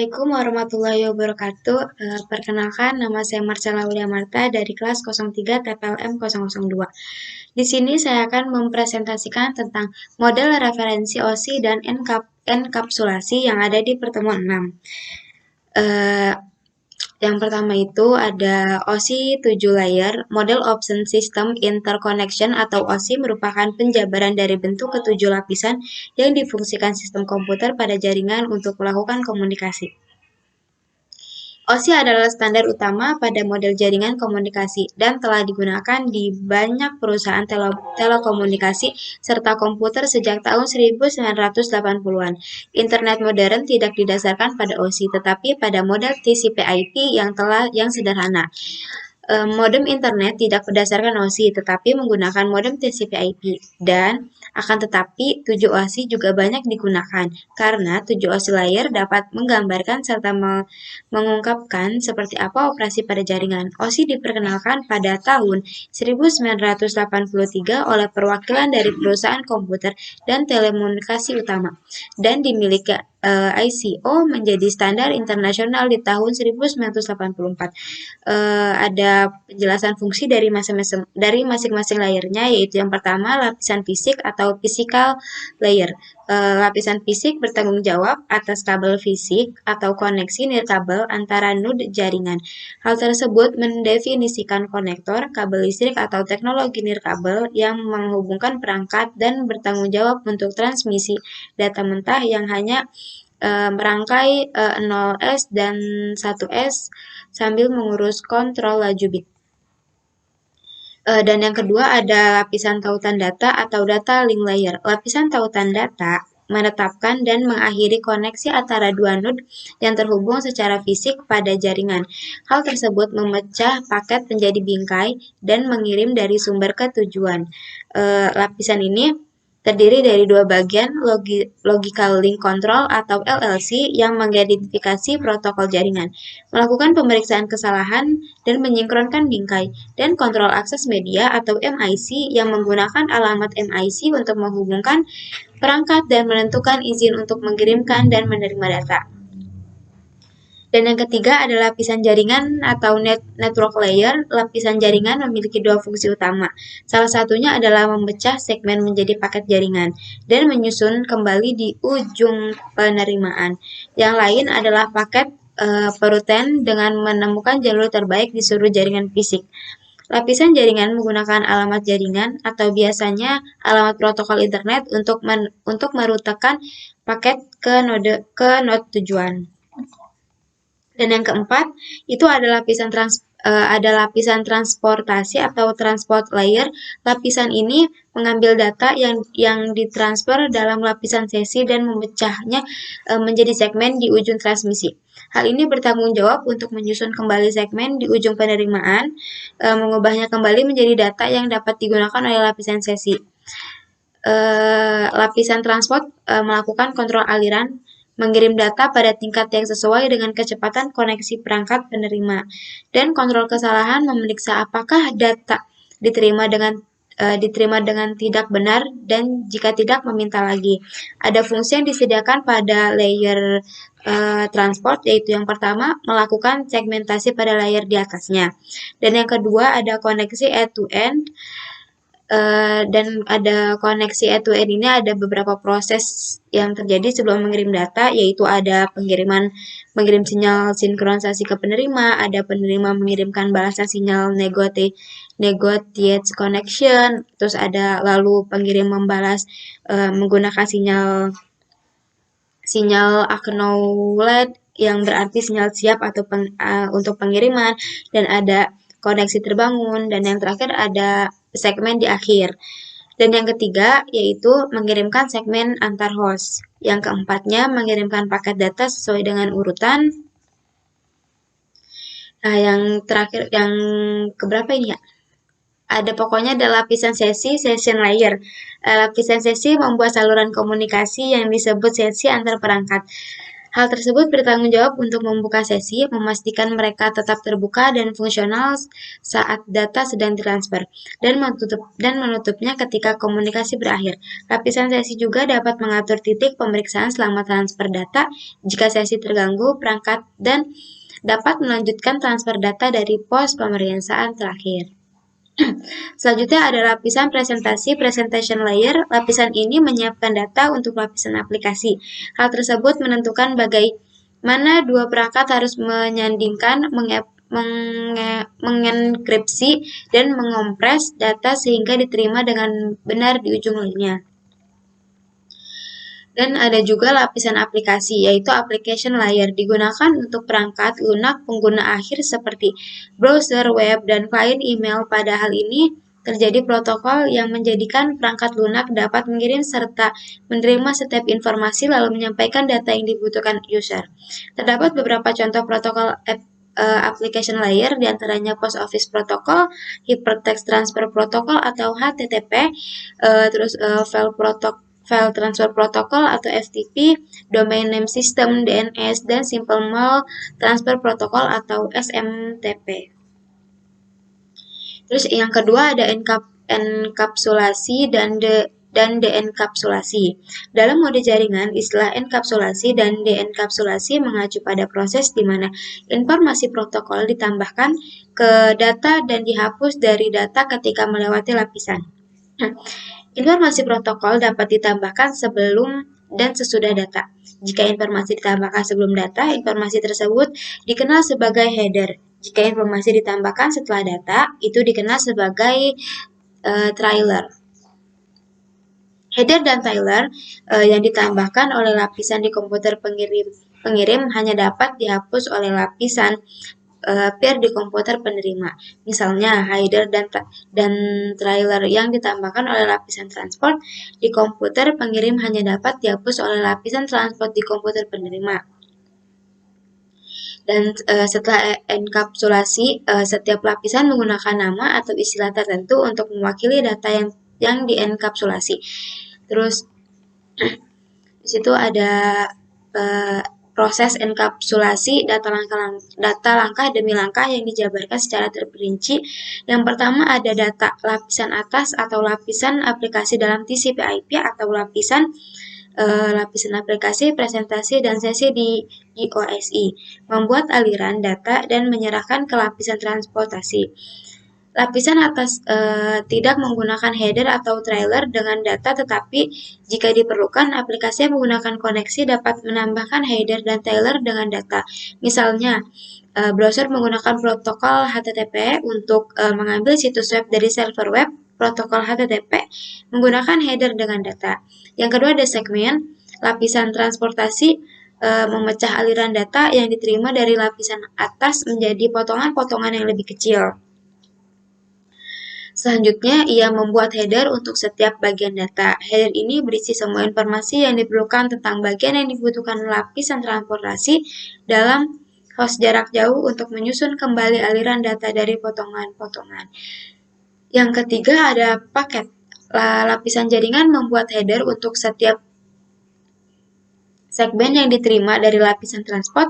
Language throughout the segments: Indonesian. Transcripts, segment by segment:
Assalamualaikum warahmatullahi wabarakatuh. Perkenalkan, nama saya Marcella Aulia Marta dari kelas 03 TPLM 002. Di sini saya akan mempresentasikan tentang model referensi OSI dan enkapsulasi yang ada di pertemuan 6. Yang pertama itu ada OSI 7 layer. Model Option System Interconnection atau OSI merupakan penjabaran dari bentuk ketujuh lapisan yang difungsikan sistem komputer pada jaringan untuk melakukan komunikasi. OSI adalah standar utama pada model jaringan komunikasi dan telah digunakan di banyak perusahaan telekomunikasi serta komputer sejak tahun 1980-an. Internet modern tidak didasarkan pada OSI tetapi pada model TCP/IP yang sederhana. Modem internet tidak berdasarkan OSI tetapi menggunakan modem TCP/IP dan akan tetapi 7 OSI juga banyak digunakan karena 7 OSI layer dapat menggambarkan serta mengungkapkan seperti apa operasi pada jaringan. OSI diperkenalkan pada tahun 1983 oleh perwakilan dari perusahaan komputer dan telekomunikasi utama dan dimiliki ICO menjadi standar internasional di tahun 1984. Ada penjelasan fungsi dari masing-masing layernya, yaitu yang pertama lapisan fisik atau physical layer. Lapisan fisik bertanggung jawab atas kabel fisik atau koneksi nirkabel antara node jaringan. Hal tersebut mendefinisikan konektor, kabel listrik atau teknologi nirkabel yang menghubungkan perangkat dan bertanggung jawab untuk transmisi data mentah yang hanya merangkai 0S dan 1S sambil mengurus kontrol laju bit. Dan yang kedua ada lapisan tautan data atau data link layer. Lapisan tautan data menetapkan dan mengakhiri koneksi antara dua node yang terhubung secara fisik pada jaringan. Hal tersebut memecah paket menjadi bingkai dan mengirim dari sumber ke tujuan. Lapisan ini terdiri dari dua bagian Logical Link Control atau LLC yang mengidentifikasi protokol jaringan, melakukan pemeriksaan kesalahan dan menyinkronkan bingkai, dan kontrol akses media atau MIC yang menggunakan alamat MIC untuk menghubungkan perangkat dan menentukan izin untuk mengirimkan dan menerima data. Dan yang ketiga ada lapisan jaringan atau network layer. Lapisan jaringan memiliki dua fungsi utama. Salah satunya adalah memecah segmen menjadi paket jaringan dan menyusun kembali di ujung penerimaan. Yang lain adalah paket peruten dengan menemukan jalur terbaik di seluruh jaringan fisik. Lapisan jaringan menggunakan alamat jaringan atau biasanya alamat protokol internet untuk merutekan paket ke node tujuan. Dan yang keempat itu ada lapisan transportasi atau transport layer. Lapisan ini mengambil data yang ditransfer dalam lapisan sesi dan memecahnya menjadi segmen di ujung transmisi. Hal ini bertanggung jawab untuk menyusun kembali segmen di ujung penerimaan, mengubahnya kembali menjadi data yang dapat digunakan oleh lapisan sesi. Lapisan transport melakukan kontrol aliran, mengirim data pada tingkat yang sesuai dengan kecepatan koneksi perangkat penerima, dan kontrol kesalahan memeriksa apakah data diterima dengan tidak benar dan jika tidak meminta lagi. Ada fungsi yang disediakan pada layer transport, yaitu yang pertama melakukan segmentasi pada layer di atasnya, dan yang kedua ada koneksi end-to-end. Dan ada koneksi end-to-end ini ada beberapa proses yang terjadi sebelum mengirim data, yaitu ada mengirim sinyal sinkronisasi ke penerima, ada penerima mengirimkan balasan sinyal negotiate connection, terus ada lalu pengirim membalas menggunakan sinyal acknowledge yang berarti sinyal siap atau untuk pengiriman, dan ada koneksi terbangun, dan yang terakhir ada segmen di akhir. Dan yang ketiga yaitu mengirimkan segmen antar host. Yang keempatnya mengirimkan paket data sesuai dengan urutan. Nah, yang terakhir, yang keberapa ini ya? Ada pokoknya ada lapisan session layer. Lapisan sesi membuat saluran komunikasi yang disebut sesi antar perangkat. Hal tersebut bertanggung jawab untuk membuka sesi, memastikan mereka tetap terbuka dan fungsional saat data sedang ditransfer, dan menutupnya ketika komunikasi berakhir. Lapisan sesi juga dapat mengatur titik pemeriksaan selama transfer data jika sesi terganggu perangkat dan dapat melanjutkan transfer data dari pos pemeriksaan terakhir. Selanjutnya ada lapisan presentasi, presentation layer. Lapisan ini menyiapkan data untuk lapisan aplikasi. Hal tersebut menentukan bagaimana dua perangkat harus menyandingkan, mengenkripsi, dan mengompres data sehingga diterima dengan benar di ujung lainnya. Dan ada juga lapisan aplikasi, yaitu application layer, digunakan untuk perangkat lunak pengguna akhir seperti browser, web, dan klien email. Pada hal ini, terjadi protokol yang menjadikan perangkat lunak dapat mengirim serta menerima setiap informasi lalu menyampaikan data yang dibutuhkan user. Terdapat beberapa contoh protokol application layer, diantaranya Post Office Protocol, Hypertext Transfer Protocol atau HTTP, File Transfer Protocol atau FTP, Domain Name System DNS, dan Simple Mail Transfer Protocol atau SMTP. Terus yang kedua ada enkapsulasi dan deenkapsulasi. Dalam mode jaringan, istilah enkapsulasi dan deenkapsulasi mengacu pada proses di mana informasi protokol ditambahkan ke data dan dihapus dari data ketika melewati lapisan. Informasi protokol dapat ditambahkan sebelum dan sesudah data. Jika informasi ditambahkan sebelum data, informasi tersebut dikenal sebagai header. Jika informasi ditambahkan setelah data, itu dikenal sebagai trailer. Header dan trailer yang ditambahkan oleh lapisan di komputer pengirim hanya dapat dihapus oleh lapisan peer di komputer penerima. Misalnya, header dan trailer yang ditambahkan oleh lapisan transport di komputer pengirim hanya dapat dihapus oleh lapisan transport di komputer penerima. Dan setelah enkapsulasi, setiap lapisan menggunakan nama atau istilah tertentu untuk mewakili data yang dienkapsulasi. Terus di situ ada proses enkapsulasi data langkah demi langkah yang dijabarkan secara terperinci. Yang pertama ada data lapisan atas atau lapisan aplikasi dalam TCP/IP atau lapisan aplikasi, presentasi, dan sesi di OSI, membuat aliran data dan menyerahkan ke lapisan transportasi. Lapisan atas tidak menggunakan header atau trailer dengan data, tetapi jika diperlukan, aplikasi yang menggunakan koneksi dapat menambahkan header dan trailer dengan data. Misalnya, browser menggunakan protokol HTTP untuk mengambil situs web dari server web. Protokol HTTP menggunakan header dengan data. Yang kedua ada segmen. Lapisan transportasi memecah aliran data yang diterima dari lapisan atas menjadi potongan-potongan yang lebih kecil. Selanjutnya, ia membuat header untuk setiap bagian data. Header ini berisi semua informasi yang diperlukan tentang bagian yang dibutuhkan lapisan transportasi dalam host jarak jauh untuk menyusun kembali aliran data dari potongan-potongan. Yang ketiga ada paket. Lapisan jaringan membuat header untuk setiap segmen yang diterima dari lapisan transport.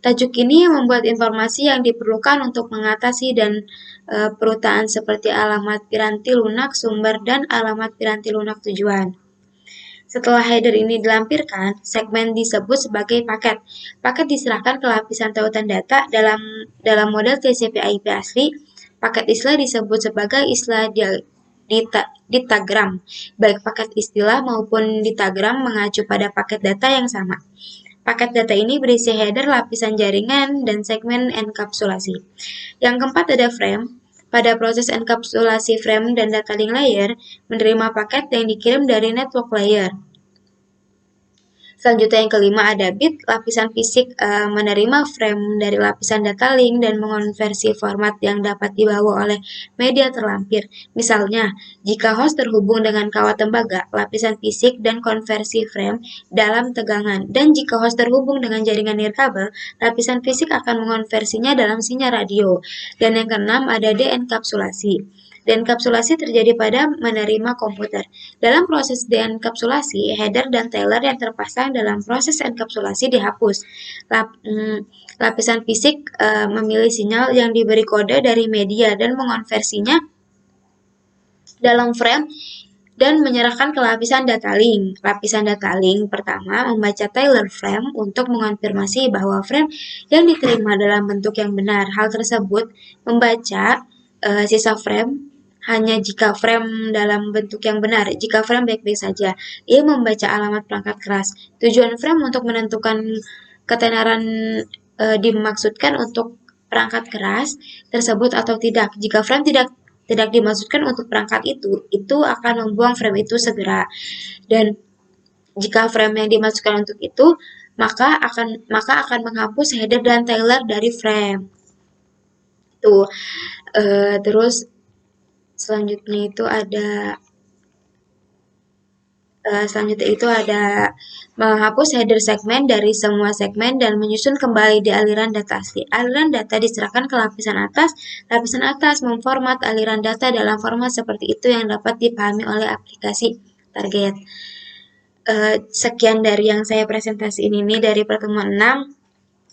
Tajuk ini membuat informasi yang diperlukan untuk mengatasi dan perutaan seperti alamat piranti lunak sumber dan alamat piranti lunak tujuan. Setelah header ini dilampirkan, segmen disebut sebagai paket. Paket diserahkan ke lapisan tautan data dalam model TCP/IP asli. Paket istilah disebut sebagai istilah ditagram. Baik paket istilah maupun ditagram mengacu pada paket data yang sama. Paket data ini berisi header, lapisan jaringan, dan segmen enkapsulasi. Yang keempat ada frame. Pada proses enkapsulasi frame dan data link layer, menerima paket yang dikirim dari network layer. Selanjutnya yang kelima ada bit. Lapisan fisik menerima frame dari lapisan data link dan mengonversi format yang dapat dibawa oleh media terlampir. Misalnya, jika host terhubung dengan kawat tembaga, lapisan fisik dan konversi frame dalam tegangan. Dan jika host terhubung dengan jaringan nirkabel, lapisan fisik akan mengonversinya dalam sinyal radio. Dan yang keenam ada deenkapsulasi. Denkapsulasi terjadi pada menerima komputer. Dalam proses denkapsulasi, header dan tailer yang terpasang dalam proses enkapsulasi dihapus. Lapisan fisik memilih sinyal yang diberi kode dari media dan mengonversinya dalam frame dan menyerahkan ke lapisan data link. Lapisan data link pertama membaca tailer frame untuk mengonfirmasi bahwa frame yang diterima dalam bentuk yang benar. Hal tersebut membaca sisa frame hanya jika frame dalam bentuk yang benar. Jika frame baik-baik saja, ia membaca alamat perangkat keras. Tujuan frame untuk menentukan ketenaran dimaksudkan untuk perangkat keras tersebut atau tidak. Jika frame tidak dimaksudkan untuk perangkat itu akan membuang frame itu segera. Dan jika frame yang dimaksudkan untuk itu, maka akan menghapus header dan tailer dari frame. Tuh. Terus selanjutnya itu ada menghapus header segmen dari semua segmen dan menyusun kembali di aliran data asli. Aliran data diserahkan ke lapisan atas. Lapisan atas memformat aliran data dalam format seperti itu yang dapat dipahami oleh aplikasi target. Sekian dari yang saya presentasiin ini dari pertemuan 6.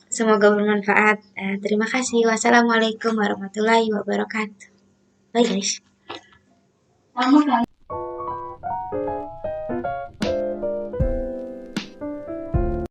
Semoga bermanfaat. Terima kasih. Wassalamualaikum warahmatullahi wabarakatuh. Bye guys.